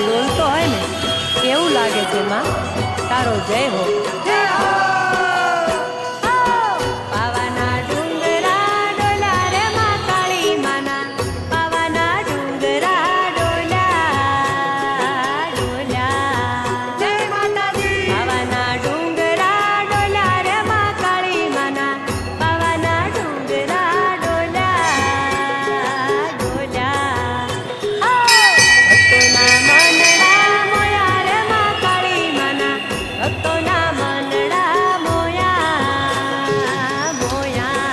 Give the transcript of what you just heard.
ડોલતો હોય ને એવું લાગે છે માં તારો જય હો પાવાના ડુંગરા ડોલા રે માં કાળી માના પાવાના ડુંગરા ડોલા જય માતાજી પાવાના ડુંગરા ડોલા રે માં કાળી માના પાવાના ડુંગરા ડોલા ભક્તોના મનડા મોયા મોયા